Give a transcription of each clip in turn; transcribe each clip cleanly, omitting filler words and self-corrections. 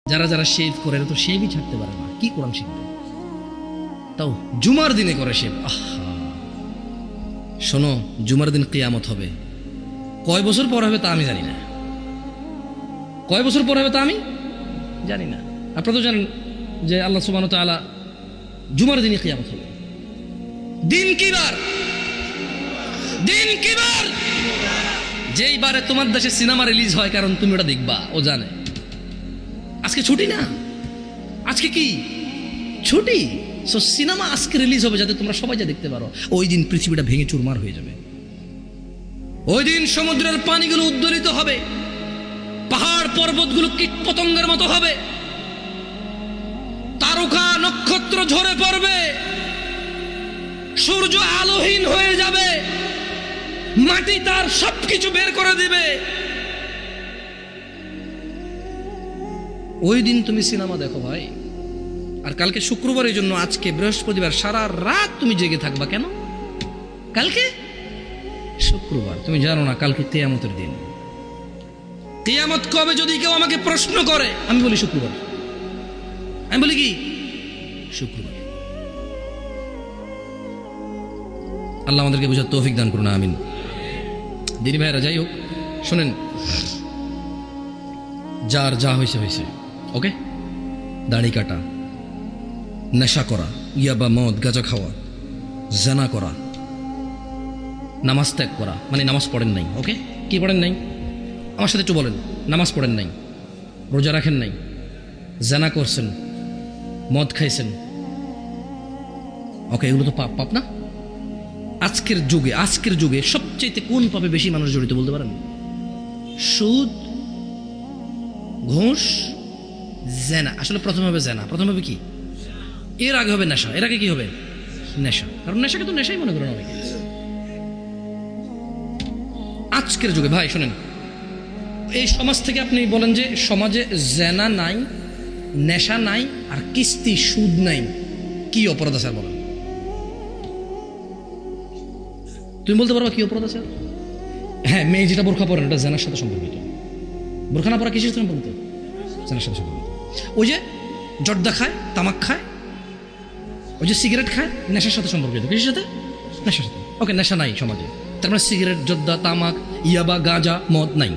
যারা যারা শেভ করে এরা তো শেভই ছাড়তে পারে না, কি কোরআন শিখবে? তাও জুমার দিনে করে শেভ। আহা, শোনো, জুমার দিন কিয়ামত হবে। কয় বছর পর হবে তা আমি জানি না, কয় বছর পর হবে তা আমি জানি না। আপনারা তো জানেন যে আল্লাহ সুবহানাহু ওয়া তাআলা জুমার দিনে কিয়ামত হবে। দিন কি বার? দিন কি বার? যেই বারে তোমার দেশে সিনেমা রিলিজ হয়, কারণ তুমি ওটা দেখবা, ও জানে। আজকে ছুটি না, আজকে কি ছুটি? সো সিনেমা আজকে রিলিজ হবে যাতে তোমরা সবাই যা দেখতে পারো। ওই দিন পৃথিবীটা ভেঙে চুরমার হয়ে যাবে। ওই দিন সমুদ্রের পানিগুলো উদ্দোলিত হবে, পাহাড় পর্বতগুলো কীট পতঙ্গের মতো হবে, তারকা নক্ষত্র ঝরে পড়বে, সূর্য আলোহীন হয়ে যাবে, মাটি তার সবকিছু বের করে দিবে। ওই দিন তুমি সিনেমা দেখো ভাই। আর কালকে শুক্রবারের জন্য আজকে বৃহস্পতিবার সারা রাত তুমি জেগে থাকবা কেন? কালকে শুক্রবার, তুমি জানো না কালকে কিয়ামতের দিন। কিয়ামত কবে যদি কেউ আমাকে প্রশ্ন করে, আমি বলি শুক্রবার। আমি বলি কি? শুক্রবার। আল্লাহ আমাদেরকে বুঝার তৌফিক দান করুন, আমিন। দিনী ভাইরা, যাই হোক, শোনেন, যার যা হয়েছে হয়েছে, ওকে? দাড়ি কাটা, নেশা করা, ইয়াবা, মদ, গাঁজা খাওয়া, জানা করা, নামাজ ত্যাগ করা, মানে নামাজ পড়েন নাই, ওকে? কি পড়েন নাই? আমার সাথে একটু বলেন। নামাজ পড়েন নাই, রোজা রাখেন নাই, জানা করছেন, মদ খাইছেন, ওকে? এগুলো তো পাপ, পাপ না? আজকের যুগে সবচেয়ে কোন পাপে বেশি মানুষ জড়িত বলতে পারেন? সুদ, ঘুষ, জেনা। আসলে প্রথম হবে জেনা, প্রথম হবে কি? এর আগে হবে নেশা, এর আগে কি হবে? নেশা। কারণ নেশাকে তো নেশাই মনে করেন অনেকে। আজকের যুগে ভাই শোনেন, এই সমাজ থেকে আপনি বলেন যে সমাজে জেনা নাই, নেশা নাই, আর কিস্তি সুদ নাই, কি অপরাধ আছে বলেন? তুমি বলতে পারবা কি অপরাধ আছে? হ্যাঁ, মেয়ে যেটা বোরখা পরেন এটা জেনার সাথে সম্পর্কিত। বোরখা না পরা কিসের সাথে সম্পর্কিত? জেনার সাথে সম্পর্কিত। ওই যে জর্দা খায়, তামাক খায়, ওই যে সিগারেট খায়, নেশার সাথে সম্পর্কিত। কিসের সাথে? নেশার সাথে। ওকে, নেশা নাই সমাজে, তার মানে সিগারেট, জর্দা, তামাক, ইয়াবা, গাঁজা, মদ নাই।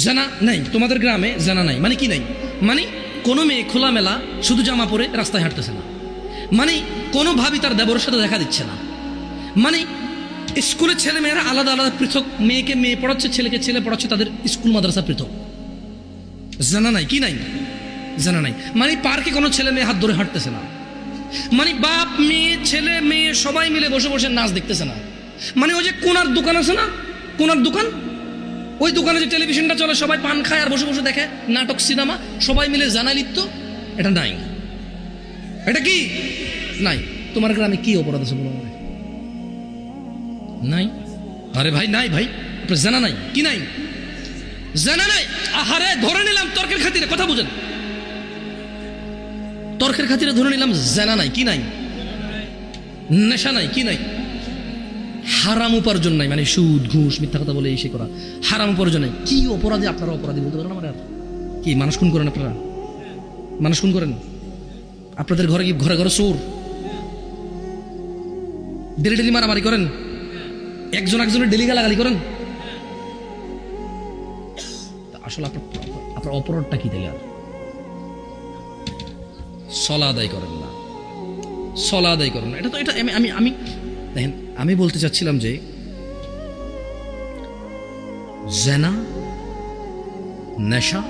জানা নাই, তোমাদের গ্রামে জানা নাই মানে কি নাই? মানে কোনো মেয়ে খোলামেলা শুধু জামা পরে রাস্তায় হাঁটতেছে না, মানে কোনো ভাবি তার দেবরের সাথে দেখা দিচ্ছে না, মানে স্কুলের ছেলে মেয়েরা আলাদা আলাদা পৃথক, মেয়েকে মেয়ে পড়াচ্ছে, ছেলেকে ছেলে পড়াচ্ছে, তাদের স্কুল মাদ্রাসা পৃথক। জানা নাই, কি নাই? জানা নাই। মানে পার্কে কোনো ছেলে মেয়ে হাত ধরে হাঁটতেছে না, মানে বাপ মেয়ে ছেলে মেয়ে সবাই মিলে বসে বসে নাচ দেখতেছে না, মানে ওই যে কোনার দোকান আছে না, কোনার দোকান, ওই দোকানে যে টেলিভিশনটা চলে, সবাই পান খায় আর বসে বসে দেখে নাটক, সিনেমা, সবাই মিলে জানা লিপ্ত, এটা নাই। এটা কি নাই? তোমার গ্রামে কি অপরাধ আছে বলো? নাই। আরে ভাই নাই, ভাই জানা নাই, কি নাই? জানা নাই। আহারে ধরে নিলাম তর্কের খাতিরে, কথা বুঝেন, তর্কের খাতিরে ধরে নিলাম জানা নাই, কি নাই? নেশা নাই, কি নাই? হারাম উপার্জন নাই, মানে সুদ, ঘুষ, মিথ্যা কথা বলে এসে করা, হারাম উপার্জন নাই। কি অপরাধী? আপনারা অপরাধী বলতে পারেন আমার? আর কি মানুষ খুন করেন আপনারা? মানুষ খুন করেন? আপনাদের ঘরে কি ঘরে ঘরে চোর? ডেলি ডেলি মারামারি করেন? একজন একজনের ডেলি গালাগালি করেন? আসলে আপনার অপরাধটা কি? তাহলে আর সলা আদায় করেন না, সলা আদায় করেন না। এটা তো, এটা আমি দেখেন, আমি বলতে চাচ্ছিলাম যে জেনা, নেশা,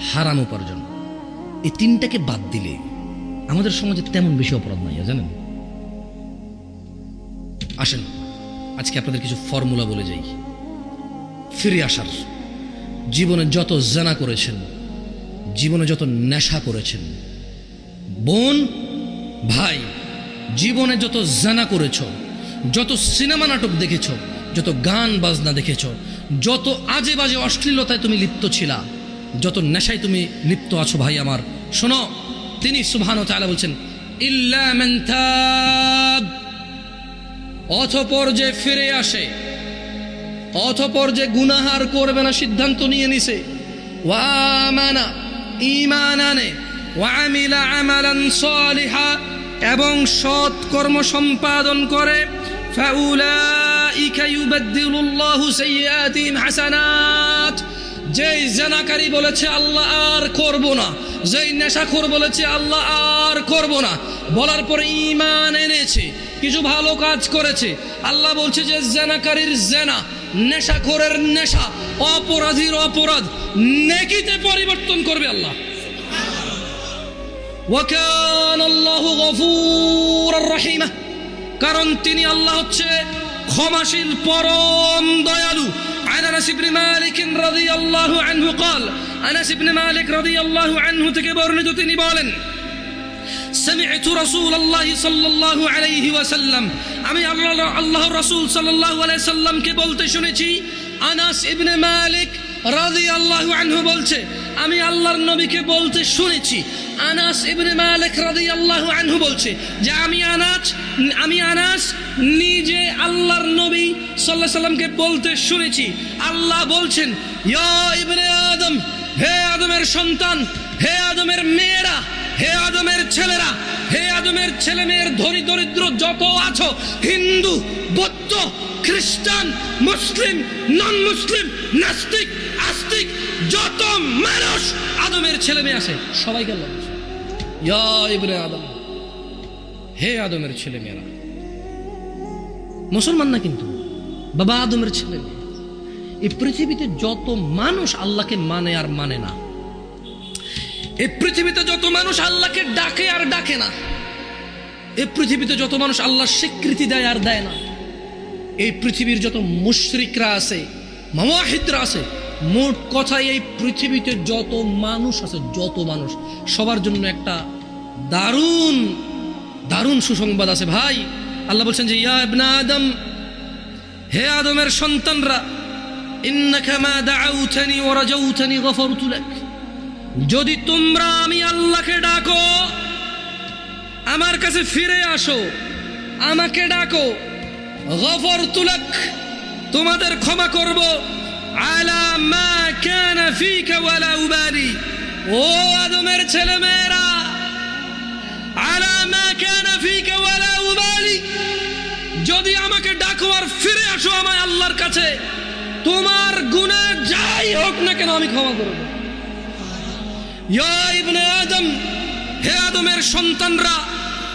হারাম উপার্জন, এই তিনটাকে বাদ দিলে আমাদের সমাজে তেমন বেশি অপরাধ নাই, জানেন? আসেন আজকে আপনাদের কিছু ফর্মুলা বলে যাই ফিরে আসার। জীবনে যত জেনা করেছেন, জীবনে যত নেশা করেছেন, বোন ভাই, জীবনে যত জানা করেছ, যত সিনেমা নাটক দেখেছ, যত গান বাজনা দেখেছ, যত আজে বাজে অশ্লীলতায় তুমি লিপ্ত ছিলা, যত নেশায় তুমি লিপ্ত আছো, ভাই আমার শোনো, তিনি সুবহানাহু ওয়া তাআলা বলছেন ইল্লা মান তাব, অতঃপর যে ফিরে আসে, অতঃপর যে গুনাহার করবে না সিদ্ধান্ত নিয়ে নিছে, ওয়া আমানা, ঈমান আনে, ওয়া আমিলা আমালান সালিহা, এবং সৎ কর্ম সম্পাদন করে, ফাউলাইকা ইউবাদদিলুল্লাহু সাইয়্যাতিহিম হাসানাত। যেই জেনাকারী বলেছে আল্লাহ আর করব না, যেই নেশাখোর বলেছে আল্লাহ আর করব না, বলার পরে ঈমান এনেছে, কিছু ভালো কাজ করেছে, আল্লাহ বলছে যে জেনাকারীর জেনা, নেশাখোরের নেশা, অপরাধীর অপরাধ নেকিতে পরিবর্তন করবে আল্লাহ। ওয়া কানা আল্লাহু গফুরার রহিমা, কারণ তিনি আল্লাহ হচ্ছে ক্ষমাশীল, পরম দয়ালু। عن أنس بن مالك رضي الله عنه قال, أنس بن مالك رضي الله عنه থেকে বর্ণিত, তিনি বলেন, سمعت رسول الله صلى الله عليه وسلم, আমি আল্লাহর রাসূল সাল্লাল্লাহু আলাইহি সাল্লামকে বলতে শুনেছি। আনাস ইবনে মালিক রাদিয়াল্লাহু আনহু বলছে, আমি আল্লাহর নবীকে বলতে শুনেছি। আনাস ইবনে মালিক রাদিয়াল্লাহু আনহু বলছে যে আমি আনাস নিজে আল্লাহর নবী সাল্লাল্লাহু আলাইহি সাল্লামকে বলতে শুনেছি। আল্লাহ বলছেন, ইয়া ইবনে আদম, হে আদমের সন্তান, হে আদমের মেয়েরা, হে আদমের ছেলেরা, হে আদমের ছেলে মেয়ের ধনী দরিদ্র যত আছো, হিন্দু, বৌদ্ধ, খ্রিস্টান, মুসলিম, নন মুসলিম, নাস্তিক, আস্তিক, যত মানুষ আদমের ছেলে মেয়ে আছে, সবাইকে আল্লাহ বলছে, ইয়া ইবনে আদম, হে আদমের ছেলে মেয়েরা। মুসলমান না কিন্তু, বাবা আদমের ছেলে মেয়ে। এই পৃথিবীতে যত মানুষ আল্লাহকে মানে আর মানে না, এই পৃথিবীতে যত মানুষ আল্লাহকে ডাকে আর ডাকে না, এই পৃথিবীতে যত মানুষ আল্লাহর স্বীকৃতি দেয় আর দেয় না, এই পৃথিবীর যত মুশরিকরা আছে, মুওয়াহিদরা আছে, মোট কথাই এই পৃথিবীতে যত মানুষ আছে, যত মানুষ, সবার জন্য একটা দারুণ দারুণ সুসংবাদ আছে ভাই। আল্লাহ বলছেন যে, ইয়া ইবনে আদম, হে আদমের সন্তানরা, ইন্নাকা মা দাআউতানি ওয়া রাজাউতানি গফারতু লাক, যদি তোমরা আমি আল্লাহকে ডাকো, আমার কাছে ফিরে আসো, আমাকে ডাকো, গফারতু লাক, তোমাদের ক্ষমা করব, আলা মা কানা ফিকা ওয়ালা উবালি, ও আদমের ছেলে মেয়েরা, আলা মা কানা ফিকা ওয়ালা উবালি, যদি আমাকে ডাকো আর ফিরে আসো আমার আল্লাহর কাছে, তোমার গুনাহ যাই হোক না কেন আমি ক্ষমা করব। ইয়া ইবনে আদম, হে আদমের সন্তানরা,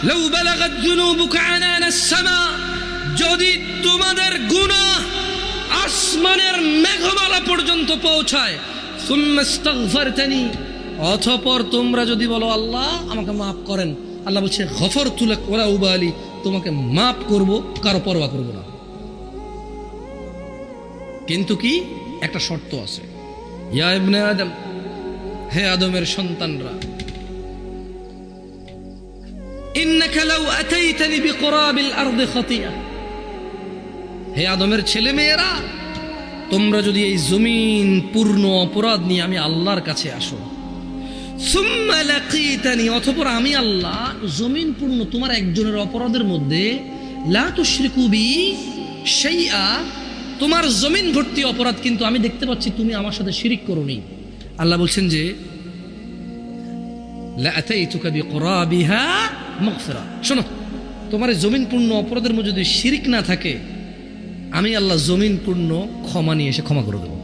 লাউ বালাগাত যুনুবুকা আনানাস সামা, যদি তোমাদের গুনাহ আসমানের মেঘমালা পর্যন্ত পৌঁছায়, সুম্মা ইস্তাগফারতানি, অতঃপর তোমরা যদি বলো আল্লাহ আমাকে মাফ করেন, আল্লাহ বলছে গফারতু লাক ওয়া লা উবালি, তোমাকে মাফ করব, কারো পরোয়া করব না। কিন্তু কি একটা শর্ত আছে, ইয়া ইবনে আদম, হে আদমের সন্তানরা, ইন্নাকা লাউ আতাইতানি বিকুরাবিল আরদি খাতিয়া, হে আদমের ছেলে মেয়েরা, তোমরা যদি এই জমিন পূর্ণ অপরাধ নিয়ে আমি আল্লাহর কাছে আসো, সুম্মা লাকিতানি, অতঃপর আমি আল্লাহ জমিন পূর্ণ তোমার একজনের অপরাধের মধ্যে, লা তুশরিকু বি শাইআ, তোমার জমিন ভর্তি অপরাধ কিন্তু আমি দেখতে পাচ্ছি তুমি আমার সাথে শিরিক করোনি, আল্লাহ বলছেন যে লা আতাইতুকা বিকুরাবিহা মাগফিরা, শোনো, তোমার এই জমিন পূর্ণ অপরাধের মধ্যে যদি শিরিক না থাকে, আমি আল্লাহ জমিন পূর্ণ ক্ষমা নিয়ে এসে ক্ষমা করে দেবো।